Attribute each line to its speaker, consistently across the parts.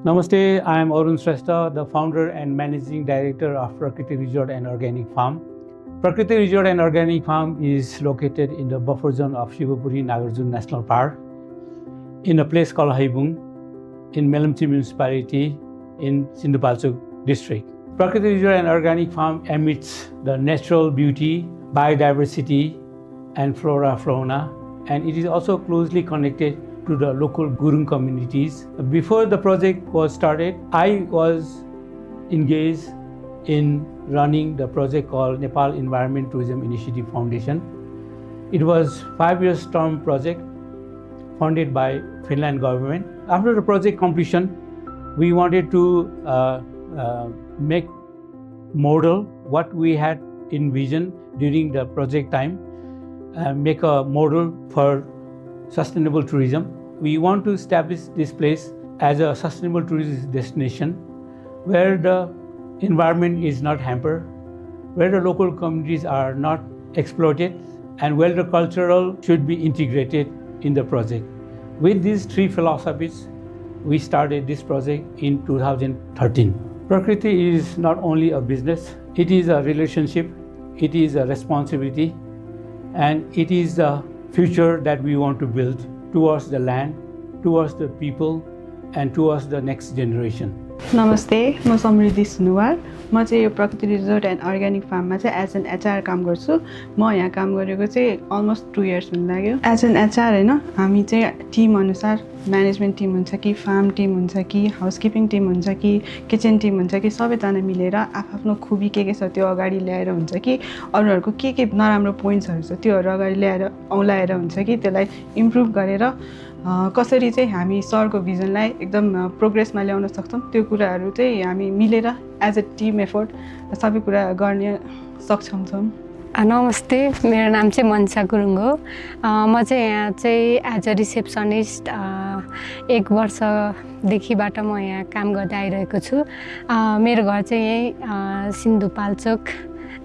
Speaker 1: Namaste, I am Arun Shrestha, the founder and managing director of Prakriti Resort and Organic Farm. Prakriti Resort and Organic Farm is located in the buffer zone of Shivapuri Nagarjuna National Park in a place called Haibung in Melamchi municipality in Sindhupalchok district. Prakriti Resort and Organic Farm emits the natural beauty, biodiversity and fauna, and it is also closely connected to the local Gurung communities. Before the project was started, I was engaged in running the project called Nepal Environment Tourism Initiative Foundation. It was 5 years term project funded by Finland government. After the project completion, we wanted to make model what we had envisioned during the project time, make a model for sustainable tourism. We want to establish this place as a sustainable tourist destination where the environment is not hampered, where the local communities are not exploited, and where the cultural should be integrated in the project. With these three philosophies, we started this project in 2013. Prakriti is not only a business, it is a relationship, it is a responsibility, and it is the future that we want to build towards the land, towards the people, and towards the next generation.
Speaker 2: नमस्ते, म समृद्धि सुनुवार। म चाहिँ यो प्रकृति resort and organic फार्ममा चाहिँ as an HR काम गर्छु। म यहाँ काम गरेको चाहिँ अलमोस्ट 2 इयर्स हुन लाग्यो। एज एन एचआर हैन, हामी चाहिँ टिम अनुसार म्यानेजमेन्ट टिम हुन्छ कि फार्म टिम हुन्छ कि हाउसकिपिङ टिम हुन्छ कि किचन टिम हुन्छ कि सबैजना मिलेर आफ्नो खुबी के छ त्यो अगाडि ल्याएर हुन्छ कि अरूहरूको के नराम्रो पोइन्ट्सहरू छ त्योहरू अगाडि ल्याएर औलाएर हुन्छ कि त्यसलाई इम्प्रुभ गरेर कसरी चाहिँ हामी सरको भिजनलाई एकदम प्रोग्रेसमा ल्याउन सक्छौँ त्यो कुराहरू चाहिँ हामी मिलेर एज अ टिम एफोर्ट सबै कुरा गर्ने सक्षम छौँ।
Speaker 3: नमस्ते, मेरो नाम चाहिँ मनसा गुरुङ हो। म चाहिँ यहाँ चाहिँ एज अ रिसेप्सनिस्ट 1 वर्षदेखिबाट म यहाँ काम गर्दै आइरहेको छु। मेरो घर चाहिँ यही सिन्धुपाल्चोक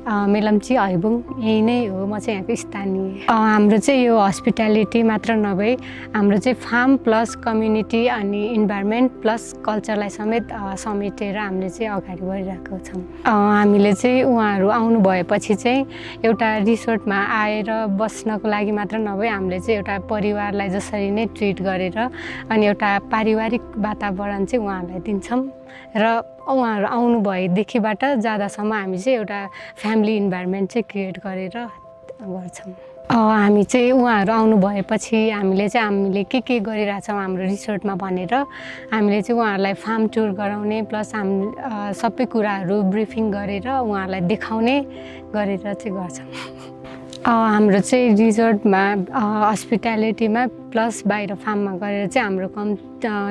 Speaker 3: मेलम्ची हैबुङ यही नै हो। म चाहिँ यहाँको स्थानीय। हाम्रो चाहिँ यो हस्पिटालिटी मात्र नभई हाम्रो चाहिँ फार्म प्लस कम्युनिटी अनि इन्भाइरोमेन्ट प्लस कल्चरलाई समेत समेटेर हामीले चाहिँ अगाडि बढिरहेको छौँ। हामीले चाहिँ उहाँहरू आउनु भएपछि चाहिँ एउटा रिसोर्टमा आएर बस्नको लागि मात्र नभई हामीले चाहिँ एउटा परिवारलाई जसरी नै ट्रिट गरेर अनि एउटा पारिवारिक वातावरण चाहिँ उहाँहरूलाई दिन्छौँ र उहाँहरू आउनु भएदेखिबाट जाँदासम्म हामी चाहिँ एउटा फ्यामिली इन्भाइरोमेन्ट चाहिँ क्रिएट गरेर गर्छौँ। हामी चाहिँ उहाँहरू आउनु भएपछि हामीले के गरिरहेछौँ हाम्रो रिसोर्टमा भनेर हामीले चाहिँ उहाँहरूलाई फार्म टुर गराउने प्लस सबै कुराहरू ब्रिफिङ गरेर उहाँहरूलाई देखाउने गरेर चाहिँ गर्छौँ। हाम्रो चाहिँ रिजोर्टमा हस्पिटालिटीमा प्लस बाहिर फार्ममा गरेर चाहिँ हाम्रो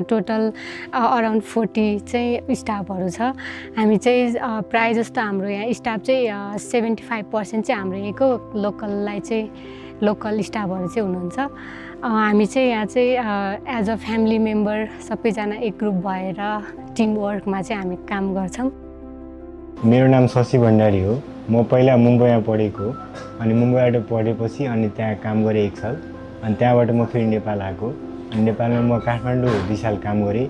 Speaker 3: टोटल अराउन्ड 40 चाहिँ स्टाफहरू छ। हामी चाहिँ प्रायः जस्तो हाम्रो यहाँ स्टाफ चाहिँ 75% चाहिँ हाम्रो यहीँको लोकल स्टाफहरू चाहिँ हुनुहुन्छ। हामी चाहिँ यहाँ चाहिँ एज अ फ्यामिली मेम्बर सबैजना एक ग्रुप भएर टिम वर्कमा चाहिँ हामी काम गर्छौँ।
Speaker 4: मेरो नाम शशि भण्डारी हो। म पहिला मुम्बईमा पढेको अनि मुम्बईबाट पढेपछि अनि त्यहाँ काम गरेँ 1 साल अनि त्यहाँबाट म फेरि नेपाल आएको। अनि नेपालमा म काठमाडौँ 2 साल काम गरेँ।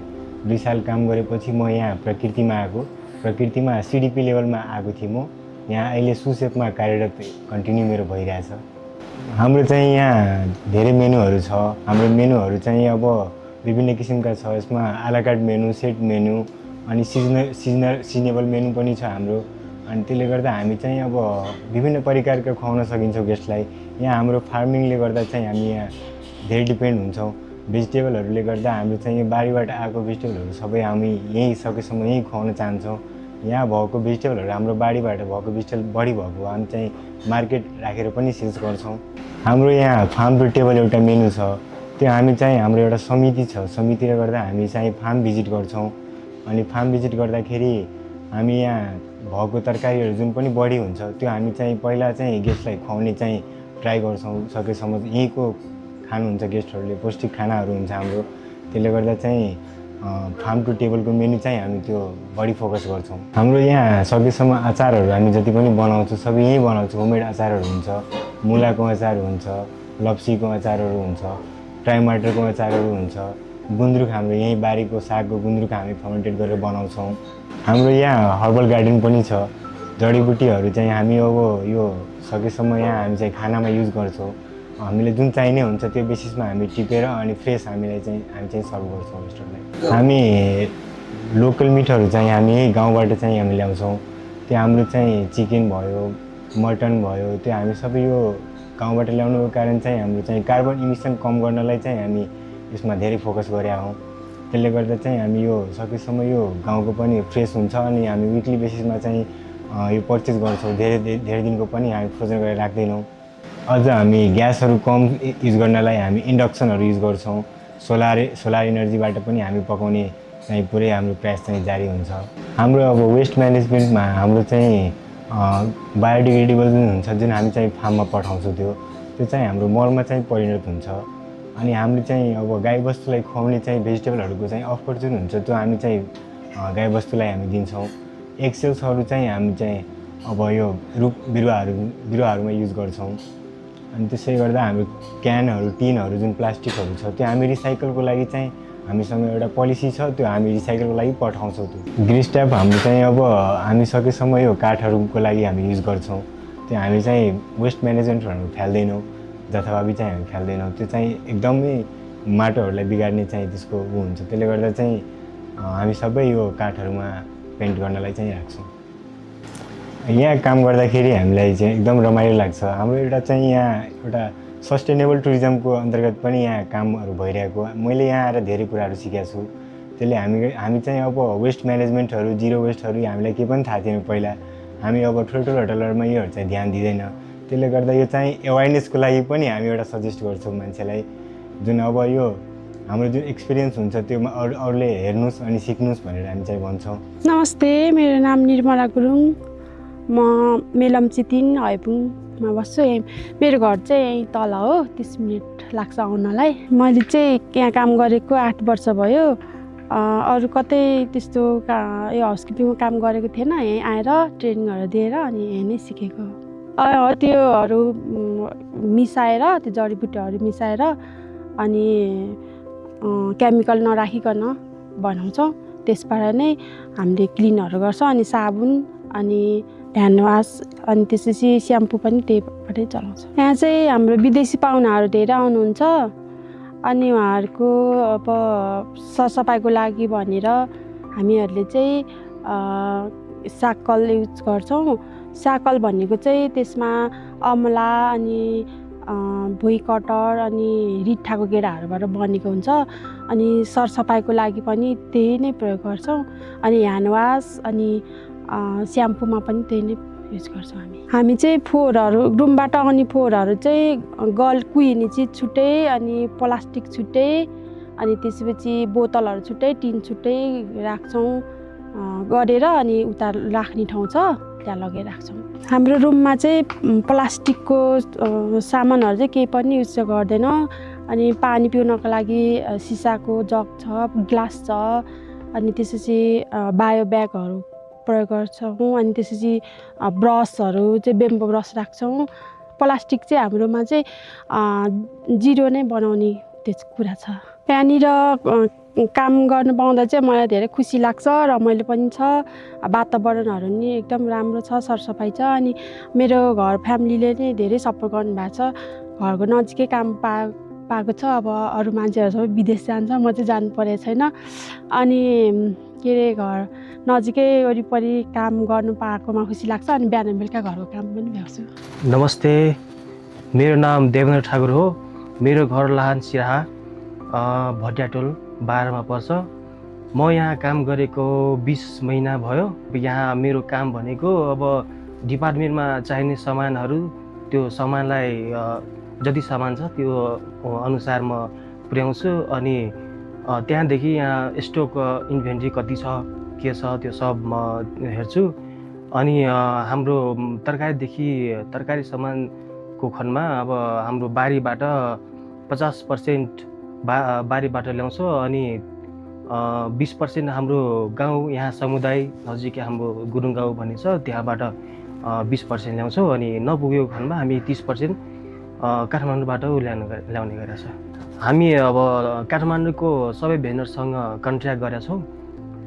Speaker 4: 2 साल काम गरेपछि म यहाँ प्रकृतिमा आएको। प्रकृतिमा सिडिपी लेभलमा आएको थिएँ म। यहाँ अहिले सुसेपमा कार्यरत कन्टिन्यू मेरो भइरहेछ। हाम्रो चाहिँ यहाँ धेरै मेनुहरू छ। हाम्रो मेनुहरू चाहिँ अब विभिन्न किसिमका छ। यसमा आलाकार्ट मेनु, सेट मेनु अनि सिजनेबल मेनु पनि छ हाम्रो। अनि त्यसले गर्दा हामी चाहिँ अब विभिन्न प्रकारका खुवाउन सकिन्छौँ गेस्टलाई। यहाँ हाम्रो फार्मिङले गर्दा चाहिँ हामी यहाँ धेरै डिपेन्ड हुन्छौँ। भेजिटेबलहरूले गर्दा हाम्रो चाहिँ यो बारीबाट आएको भेजिटेबलहरू सबै हामी यहीँ सकेसम्म यहीँ खुवाउन चाहन्छौँ। यहाँ भएको भेजिटेबलहरू हाम्रो बारीबाट भएको भेजिटेबल बढी भएको हामी चाहिँ मार्केट राखेर पनि सेल्स गर्छौँ। हाम्रो यहाँ फार्म टु टेबल एउटा मेनु छ। त्यो हामी चाहिँ हाम्रो एउटा समिति छ। समितिले गर्दा हामी चाहिँ फार्म भिजिट गर्छौँ। अनि फार्म भिजिट गर्दाखेरि हामी यहाँ भएको तरकारीहरू जुन पनि बढी हुन्छ त्यो हामी चाहिँ पहिला चाहिँ गेस्टलाई खुवाउने चाहिँ ट्राई गर्छौँ। सकेसम्म यहीँको खानुहुन्छ गेस्टहरूले, पौष्टिक खानाहरू हुन्छ हाम्रो। त्यसले गर्दा चाहिँ फार्म टु टेबलको मेनु चाहिँ हामी त्यो बढी फोकस गर्छौँ। हाम्रो यहाँ सकेसम्म अचारहरू हामी जति पनि बनाउँछौँ सबै यहीँ बनाउँछौँ। होममेड अचारहरू हुन्छ, मुलाको अचार हुन्छ, लप्सीको अचारहरू हुन्छ, टमाटरको अचारहरू हुन्छ, गुन्द्रुक हाम्रो यहीँ बारीको सागको गुन्द्रुक हामी फर्मेन्टेड गरेर बनाउँछौँ। हाम्रो यहाँ हर्बल गार्डन पनि छ। जडीबुटीहरू चाहिँ हामी अब यो सकेसम्म यहाँ हामी चाहिँ खानामा युज गर्छौँ। हामीले जुन चाहिने हुन्छ त्यो बेसिसमा हामी टिपेर अनि फ्रेस हामी चाहिँ सर्भ गर्छौँ रेस्टुरेन्टलाई। हामी लोकल मिटहरू चाहिँ हामी गाउँबाट चाहिँ हामी ल्याउँछौँ। त्यो हाम्रो चाहिँ चिकन भयो, मटन भयो, त्यो हामी सबै यो गाउँबाट ल्याउनुको कारण चाहिँ हाम्रो चाहिँ कार्बन इमिसन कम गर्नलाई चाहिँ हामी यसमा धेरै फोकस गरेका हौँ। त्यसले गर्दा चाहिँ हामी यो सकेसम्म यो गाउँको पनि फ्रेस हुन्छ अनि हामी विकली बेसिसमा चाहिँ यो पर्चेस गर्छौँ। धेरै दिनको पनि हामी फ्रोजन गरेर राख्दैनौँ। अझ हामी ग्यासहरू कम युज गर्नलाई हामी इन्डक्सनहरू युज गर्छौँ। सोलर इनर्जीबाट पनि हामी पकाउने चाहिँ पुरै हाम्रो प्रयास चाहिँ जारी हुन्छ। हाम्रो अब वेस्ट म्यानेजमेन्टमा हाम्रो चाहिँ बायोडिग्रेडेबल जुन हुन्छ, जुन हामी चाहिँ फार्ममा पठाउँछौँ त्यो चाहिँ हाम्रो मलमा चाहिँ परिणत हुन्छ। अनि हामीले चाहिँ अब गाईबस्तुलाई खुवाउने चाहिँ भेजिटेबलहरूको चाहिँ अफर जुन हुन्छ त्यो हामी चाहिँ गाईबस्तुलाई हामी दिन्छौँ। एक्सेल्सहरू चाहिँ हामी चाहिँ अब यो रुख बिरुवाहरूमा युज गर्छौँ। अनि त्यसै गर्दा हाम्रो क्यानहरू, टिनहरू जुन प्लास्टिकहरू छ त्यो हामी रिसाइकलको लागि चाहिँ हामीसँग एउटा पोलिसी छ, त्यो हामी रिसाइकलको लागि पठाउँछौँ। त्यो ग्रिस ट्याप हाम्रो चाहिँ अब हामी सकेसम्म यो काठहरूको लागि हामी युज गर्छौँ। त्यो हामी चाहिँ वेस्ट म्यानेजमेन्टहरू फ्याल्दैनौँ, जथाभावी चाहिँ हामी फ्याल्दैनौँ। त्यो चाहिँ एकदमै माटोहरूलाई बिगार्ने चाहिँ त्यसको हुन्छ। त्यसले गर्दा चाहिँ हामी सबै यो काठहरूमा पेन्ट गर्नलाई चाहिँ राख्छौँ। यहाँ काम गर्दाखेरि हामीलाई चाहिँ एकदम रमाइलो लाग्छ। हाम्रो एउटा चाहिँ यहाँ एउटा सस्टेनेबल टुरिज्मको अन्तर्गत पनि यहाँ कामहरू भइरहेको। मैले यहाँ आएर धेरै कुराहरू सिकेको छु। त्यसले हामी चाहिँ अब वेस्ट म्यानेजमेन्टहरू, जिरो वेस्टहरू हामीलाई केही पनि थाहा थिएन पहिला। हामी अब ठुल्ठुलो होटलहरूमा योहरू चाहिँ ध्यान दिँदैन। त्यसले गर्दा यो चाहिँ एवेरनेसको लागि पनि हामी एउटा सजेस्ट गर्छौँ मान्छेलाई, जुन अब यो हाम्रो जुन एक्सपिरियन्स हुन्छ त्योमा अरूले हेर्नुहोस् अनि सिक्नुहोस् भनेर हामी चाहिँ भन्छौँ।
Speaker 5: नमस्ते, मेरो नाम निर्मला गुरुङ। म मेलम्ची 3 हयपुङमा बस्छु। मेरो घर चाहिँ यहीँ तल हो, 30 मिनट लाग्छ आउनलाई। मैले चाहिँ यहाँ काम गरेको 8 वर्ष भयो। अरू कतै त्यस्तो यो हाउसकिपिङको काम गरेको थिएन। यहीँ आएर ट्रेनिङहरू दिएर अनि यहीँ नै सिकेको। त्योहरू मिसाएर, त्यो जडीबुटीहरू मिसाएर अनि केमिकल नराखिकन बनाउँछौँ। त्यसबाट नै हामीले क्लिनहरू गर्छौँ। अनि साबुन अनि ह्यान्ड वास अनि त्यसपछि स्याम्पू पनि त्यहीबाटै चलाउँछ। यहाँ चाहिँ हाम्रो विदेशी पाहुनाहरू धेरै आउनुहुन्छ। अनि उहाँहरूको अब सरसफाइको लागि भनेर हामीहरूले चाहिँ साकल युज गर्छौँ। साकल भनेको चाहिँ त्यसमा अमला अनि भुइँ कटर अनि रिठ्ठाको गेडाहरूबाट बनेको हुन्छ। अनि सरसफाइको लागि पनि त्यही नै प्रयोग गर्छौँ। अनि ह्यान्ड वास अनि स्याम्पूमा पनि त्यही नै युज गर्छौँ। हामी चाहिँ फोहोरहरू, रुमबाट आउने फोहोरहरू चाहिँ कुहिने चिज छुट्टै अनि प्लास्टिक छुट्टै अनि त्यसपछि बोतलहरू छुट्टै, टिन छुट्टै राख्छौँ गरेर अनि उता राख्ने ठाउँ छ त्यहाँ लगेर राख्छौँ। हाम्रो रुममा चाहिँ प्लास्टिकको सामानहरू चाहिँ केही पनि युज गर्दैन। अनि पानी पिउनको लागि सिसाको जग छ, ग्लास छ। अनि त्यसपछि बायो ब्यागहरू प्रयोग गर्छौँ। अनि त्यसपछि ब्रसहरू चाहिँ बेम्बो ब्रस राख्छौँ। प्लास्टिक चाहिँ हाम्रोमा चाहिँ जिरो नै बनाउने त्यो कुरा छ। यहाँनिर काम गर्नु पाउँदा चाहिँ मलाई धेरै खुसी लाग्छ, रमाइलो पनि छ। वातावरणहरू नि एकदम राम्रो छ, सरसफाइ छ। अनि मेरो घर फ्यामिलीले नै धेरै सपोर्ट गर्नुभएको छ। घरको नजिकै काम पाएको छ। अब अरू मान्छेहरू सबै विदेश जान्छ, म चाहिँ जानु परेको छैन। अनि के अरे घर नजिकै वरिपरि काम गर्नु पाएकोमा खुसी लाग्छ। अनि बिहान बेलुका घरको काम पनि भ्याउँछु।
Speaker 6: नमस्ते, मेरो नाम देवेन्द्र ठाकुर हो। मेरो घर लाहान सिराहा भटियाटोल 12 मा पर्छ। म यहाँ काम गरेको 20 महिना भयो। यहाँ मेरो काम भनेको अब डिपार्टमेन्टमा चाहिने सामानहरू, त्यो सामानलाई जति सामान छ त्यो अनुसार म पुर्याउँछु। अनि त्यहाँदेखि यहाँ स्टक इन्भेन्ट्री कति छ, के छ, त्यो सब म हेर्छु। अनि हाम्रो तरकारी सामानको खण्डमा अब हाम्रो बारीबाट 50% बारीबाट ल्याउँछौँ। अनि 20% हाम्रो गाउँ यहाँ समुदाय नजिकै हाम्रो गुरुङ गाउँ भन्ने छ, त्यहाँबाट 20% ल्याउँछौँ। अनि नपुगेको खण्डमा हामी 30% काठमाडौँबाट ल्याउने गरेको छ। हामी अब काठमाडौँको सबै भेन्डरसँग कन्ट्र्याक्ट गरेका छौँ।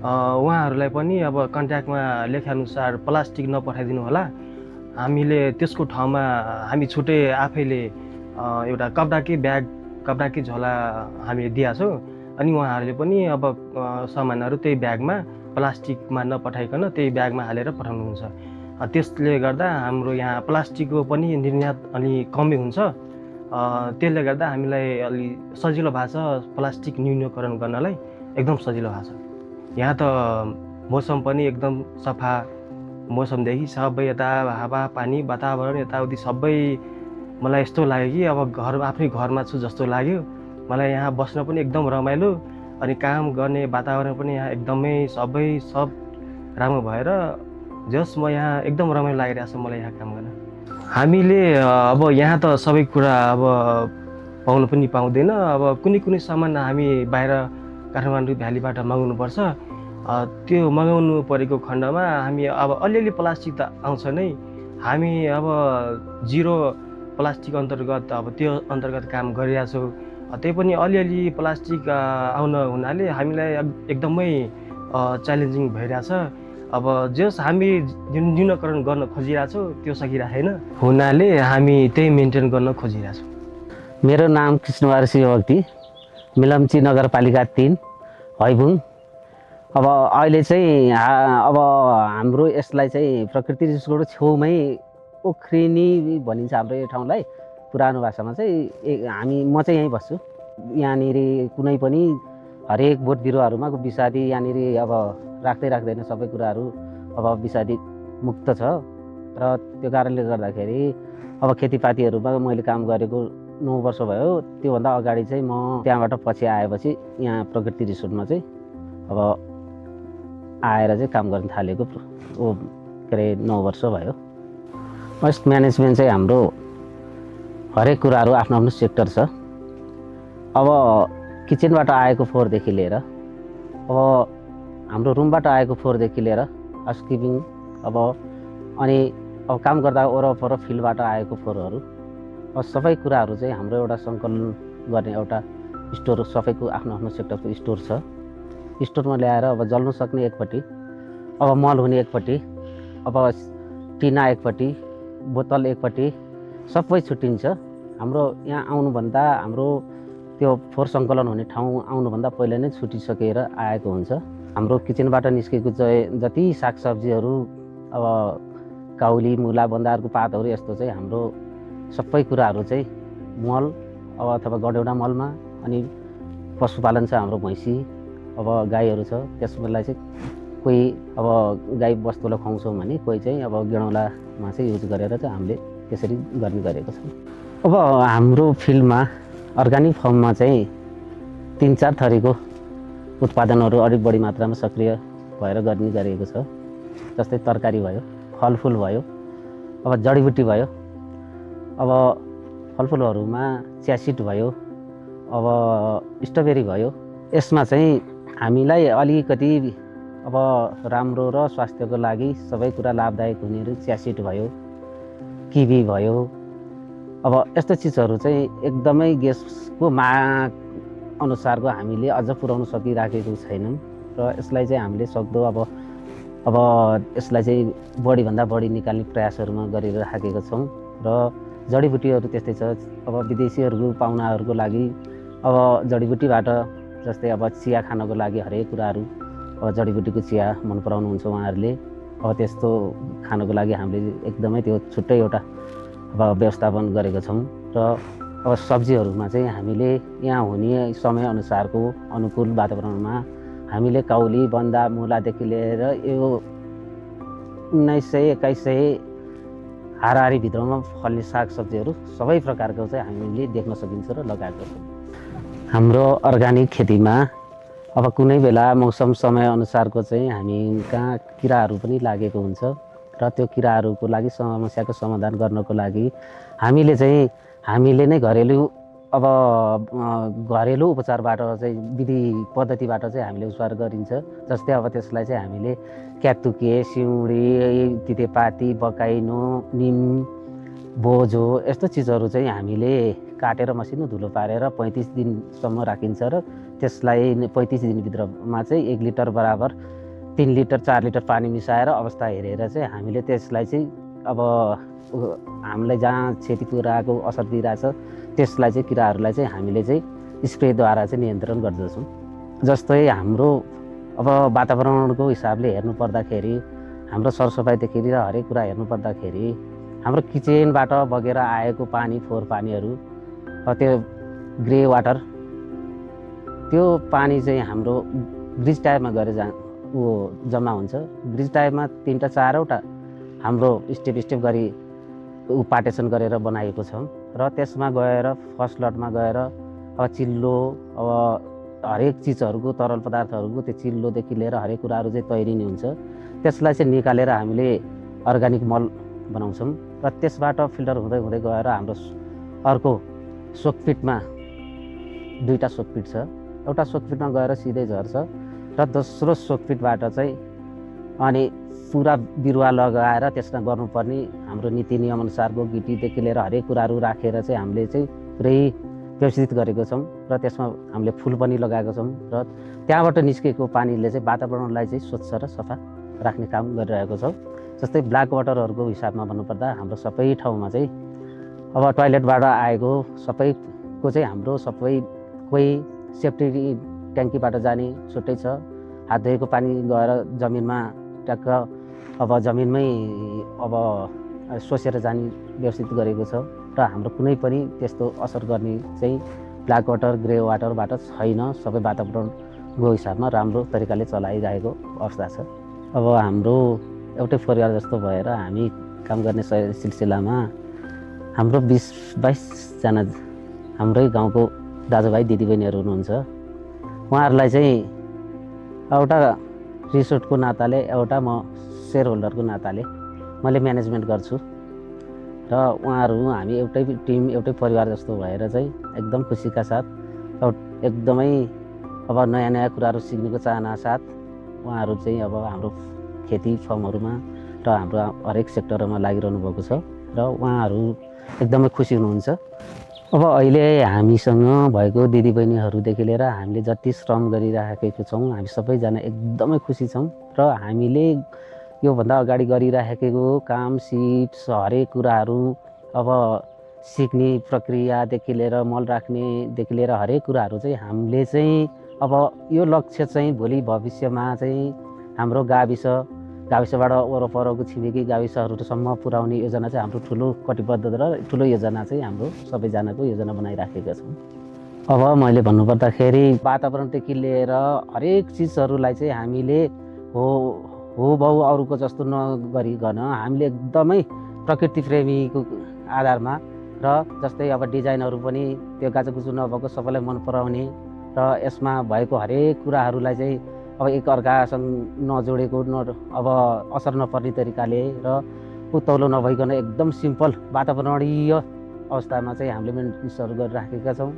Speaker 6: उहाँहरूलाई पनि अब कन्ट्र्याक्टमा लेखेअनुसार प्लास्टिक नपठाइदिनु होला। हामीले त्यसको ठाउँमा हामी छुट्टै आफैले एउटा कपडाकै ब्याग कपडाकै झोला हामीले दिएका छौँ। अनि उहाँहरूले पनि अब सामानहरू त्यही ब्यागमा प्लास्टिकमा नपठाइकन त्यही ब्यागमा हालेर पठाउनुहुन्छ। त्यसले गर्दा हाम्रो यहाँ प्लास्टिकको पनि निर्यात अलि कमै हुन्छ। त्यसले गर्दा हामीलाई अलि सजिलो भएको छ प्लास्टिक न्यूनीकरण गर्नलाई, एकदम सजिलो भएको छ। यहाँ त मौसम पनि एकदम सफा, मौसमदेखि सबै यता हावा पानी वातावरण यताउति सबै मलाई यस्तो लाग्यो कि अब आफ्नै घरमा छु जस्तो लाग्यो। मलाई यहाँ बस्न पनि एकदम रमाइलो, अनि काम गर्ने वातावरण पनि यहाँ एकदमै सब राम्रो भएर जस म यहाँ एकदम रमाइलो लागिरहेको छ मलाई यहाँ काम गर्न। हामीले अब यहाँ त सबै कुरा अब पाउनु पनि पाउँदैन। अब कुनै सामान हामी बाहिर काठमाडौँ भ्यालीबाट मगाउनुपर्छ। त्यो मगाउनु परेको खण्डमा हामी अब अलिअलि प्लास्टिक त आउँछ नै। हामी अब जिरो प्लास्टिक अन्तर्गत अब त्यो अन्तर्गत काम गरिरहेको छौँ। त्यही पनि अलिअलि प्लास्टिक आउन हुनाले हामीलाई एकदमै च्यालेन्जिङ भइरहेछ। अब जस हामी न्यूनीकरण गर्न खोजिरहेछौँ त्यो सकिरहेको छैन हुनाले हामी त्यही मेन्टेन गर्न खोजिरहेछौँ।
Speaker 7: मेरो नाम कृष्णबहादुर शिवभक्ति, मिलम्ची नगरपालिका 3 हैबुङ। अब अहिले चाहिँ अब हाम्रो यसलाई चाहिँ प्रकृति रिसोर्टको छेउमै ओख्रिनी भनिन्छ हाम्रो यो ठाउँलाई। पुरानो भाषामा चाहिँ म चाहिँ यहीँ बस्छु। यहाँनिर कुनै पनि हरेक बोट बिरुवाहरूमा विषादी यहाँनिर अब राख्दैन सबै कुराहरू अब विषादी मुक्त छ। र त्यो कारणले गर्दाखेरि अब खेतीपातीहरूमा मैले काम गरेको 9 वर्ष भयो। त्योभन्दा अगाडि चाहिँ म त्यहाँबाट पछि आएपछि यहाँ प्रकृति रिसोर्टमा चाहिँ अब आएर चाहिँ काम गर्न थालेको के अरे 9 वर्ष भयो। वेस्ट म्यानेजमेन्ट चाहिँ हाम्रो हरेक कुराहरू आफ्नो आफ्नो सेक्टर छ। अब किचनबाट आएको फोहोरदेखि लिएर अब हाम्रो रुमबाट आएको फोहोरदेखि लिएर हाउसकिपिङ अनि काम गर्दा वरपर फिल्डबाट आएको फोहोरहरू सबै कुराहरू चाहिँ हाम्रो एउटा सङ्कलन गर्ने एउटा स्टोर, सबैको आफ्नो आफ्नो सेक्टरको स्टोर छ। स्टोरमा ल्याएर अब जल्न सक्ने एकपट्टि, अब मल हुने एकपट्टि, अब टिना एकपट्टि, बोतल एकपट्टि सबै छुट्टिन्छ। हाम्रो यहाँ आउनुभन्दा हाम्रो त्यो फोहोर सङ्कलन हुने ठाउँ आउनुभन्दा पहिला नै छुटिसकेर आएको हुन्छ। हाम्रो किचनबाट निस्केको जति सागसब्जीहरू अब काउली, मुला, बन्दाहरूको पातहरू यस्तो चाहिँ हाम्रो सबै कुराहरू चाहिँ मल अब अथवा गडेउडा मलमा, अनि पशुपालन छ हाम्रो भैँसी अब गाईहरू छ, त्यसलाई चाहिँ कोही अब गाई बस्तुलाई खुवाउँछौँ भने कोही चाहिँ अब गेडौँलामा चाहिँ युज गरेर चाहिँ हामीले त्यसरी गर्ने गरेको छौँ। अब हाम्रो फिल्डमा अर्ग्यानिक फर्ममा चाहिँ 3-4 थरीको उत्पादनहरू अलिक बढी मात्रामा सक्रिय भएर गर्ने गरिएको छ। जस्तै तरकारी भयो, फलफुल भयो, अब जडीबुटी भयो। अब फलफुलहरूमा च्यासिड भयो, अब स्ट्रबेरी भयो। यसमा चाहिँ हामीलाई अलिकति अब राम्रो र स्वास्थ्यको लागि सबै कुरा लाभदायक हुनेहरू च्यासिड भयो, किवी भयो। अब यस्तो चिजहरू चाहिँ एकदमै ग्यासको माग अनुसारको हामीले अझ पुर्याउन सकिराखेको छैनौँ। र यसलाई चाहिँ हामीले सक्दो अब यसलाई चाहिँ बढीभन्दा बढी निकाल्ने प्रयासहरूमा गरिराखेका छौँ। र जडीबुटीहरू त्यस्तै छ। अब विदेशीहरूको पाहुनाहरूको लागि अब जडीबुटीबाट जस्तै अब चिया खानको लागि हरेक कुराहरू अब जडीबुटीको चिया मन पराउनुहुन्छ उहाँहरूले। अब त्यस्तो खानको लागि हामीले एकदमै त्यो छुट्टै एउटा अब व्यवस्थापन गरेका छौँ। र अब सब्जीहरूमा चाहिँ हामीले यहाँ हुने समयअनुसारको अनुकूल वातावरणमा हामीले काउली, बन्दा, मुलादेखि लिएर यो 1900-2100 हाराहारी भित्रमा फल्ने सागसब्जीहरू सबै प्रकारको चाहिँ हामीले देख्न सकिन्छ र लगाएको छौँ। हाम्रो अर्ग्यानिक खेतीमा अब कुनै बेला मौसम समयअनुसारको चाहिँ हामी कहाँ किराहरू पनि लागेको हुन्छ। र त्यो किराहरूको लागि समस्याको समाधान गर्नको लागि हामीले नै घरेलु उपचारबाट चाहिँ विधि पद्धतिबाट चाहिँ हामीले उपचार गरिन्छ। जस्तै अब त्यसलाई चाहिँ हामीले क्यातुके, सिउँडी, तितेपाती, बकाइनो, निम, बोझो यस्तो चिजहरू चाहिँ हामीले काटेर मसिनो धुलो पारेर 35 दिनसम्म राखिन्छ र त्यसलाई 35 दिनभित्रमा चाहिँ 1 लिटर बराबर 3 लिटर 4 लिटर पानी मिसाएर अवस्था हेरेर चाहिँ हामीले त्यसलाई चाहिँ अब हामीलाई जहाँ क्षति पुऱ्याएको असर दिइरहेछ त्यसलाई चाहिँ किराहरूलाई चाहिँ हामीले चाहिँ स्प्रेद्वारा चाहिँ नियन्त्रण गर्दछौँ। जस्तै हाम्रो अब वातावरणको हिसाबले हेर्नु पर्दाखेरि हाम्रो सरसफाइदेखि लिएर हरेक कुरा हेर्नु पर्दाखेरि हाम्रो किचनबाट बगेर आएको पानी फोहोर पानीहरू त्यो ग्रे वाटर त्यो पानी चाहिँ हाम्रो ग्रिज टाइपमा गएर जम्मा हुन्छ। ग्रिज टाइपमा 3टा 4वटा हाम्रो स्टेप गरी पार्टेसन गरेर बनाएको छ र त्यसमा गएर फर्स्ट लटमा गएर अब चिल्लो अब हरेक चिजहरूको तरल पदार्थहरूको त्यो चिल्लोदेखि लिएर हरेक कुराहरू चाहिँ तैरिने हुन्छ। त्यसलाई चाहिँ निकालेर हामीले अर्ग्यानिक मल बनाउँछौँ र त्यसबाट फिल्टर हुँदै हुँदै गएर हाम्रो अर्को सोकपिटमा 2टा सोकपिट छ। एउटा सोकपिटमा गएर सिधै झर्छ र दोस्रो सोकपिटबाट चाहिँ अनि पुरा बिरुवा लगाएर त्यसमा गर्नुपर्ने हाम्रो नीति नियमअनुसारको गिटीदेखि लिएर हरेक कुराहरू राखेर चाहिँ हामीले चाहिँ पुरै व्यवस्थित गरेको छौँ र त्यसमा हामीले फुल पनि लगाएको छौँ र त्यहाँबाट निस्केको पानीले चाहिँ वातावरणलाई चाहिँ स्वच्छ र सफा राख्ने काम गरिरहेको छौँ। जस्तै ब्ल्याक वाटरहरूको हिसाबमा भन्नुपर्दा हाम्रो सबै ठाउँमा चाहिँ अब टोयलेटबाट आएको सबैको चाहिँ हाम्रो सबै कोही सेफ्टी ट्याङ्कीबाट जाने छुट्टै छ, हात धोएको पानी गएर जमिनमा ट्याक्क अब जमिनमै अब सोसेर जाने व्यवस्थित गरेको छ र हाम्रो कुनै पनि त्यस्तो असर गर्ने चाहिँ ब्ल्याक वाटर ग्रे वाटरबाट छैन। सबै वातावरणको हिसाबमा राम्रो तरिकाले चलाइरहेको अवस्था छ। अब हाम्रो एउटै परिवार जस्तो भएर हामी काम गर्ने सिलसिलामा हाम्रो 20-22 जना हाम्रै गाउँको दाजुभाइ दिदीबहिनीहरू हुनुहुन्छ। उहाँहरूलाई चाहिँ एउटा रिसोर्टको नाताले एउटा म सेयर होल्डरको नाताले मैले म्यानेजमेन्ट गर्छु र उहाँहरू हामी एउटै टिम एउटै परिवार जस्तो भएर चाहिँ एकदम खुसीका साथ एकदमै अब नयाँ नयाँ कुराहरू सिक्नेको चाहना साथ उहाँहरू चाहिँ अब हाम्रो खेती फर्महरूमा र हाम्रो हरेक सेक्टरमा लागिरहनु भएको छ र उहाँहरू एकदमै खुसी हुनुहुन्छ। अब अहिले हामीसँग भएको दिदीबहिनीहरूदेखि लिएर हामीले जति श्रम गरिराखेको छौँ हामी सबैजना एकदमै खुसी छौँ र हामीले योभन्दा अगाडि गरिराखेको काम सिट्स हरेक कुराहरू अब सिक्ने प्रक्रियादेखि लिएर मल राख्नेदेखि लिएर हरेक कुराहरू चाहिँ हामीले चाहिँ अब यो लक्ष्य चाहिँ भोलि भविष्यमा चाहिँ हाम्रो गाविसबाट वरपरको छिमेकी गाविसहरूसम्म पुर्याउने योजना चाहिँ हाम्रो ठुलो कटिबद्ध र ठुलो योजना चाहिँ हाम्रो सबैजनाको योजना बनाइराखेका छौँ। अब मैले भन्नुपर्दाखेरि वातावरणदेखि लिएर हरेक चिजहरूलाई चाहिँ हामीले हो भाउ अरूको जस्तो नगरिकन हामीले एकदमै प्रकृति प्रेमीको आधारमा र जस्तै अब डिजाइनहरू पनि त्यो गाजागुजु नभएको सबैलाई मन पराउने र यसमा भएको हरेक कुराहरूलाई चाहिँ अब एक अर्कासँग नजोडेको अब असर नपर्ने तरिकाले र उत्तौलो नभइकन एकदम सिम्पल वातावरणीय अवस्थामा चाहिँ हामीले मेन्टेनेन्सहरू गरिराखेका छौँ।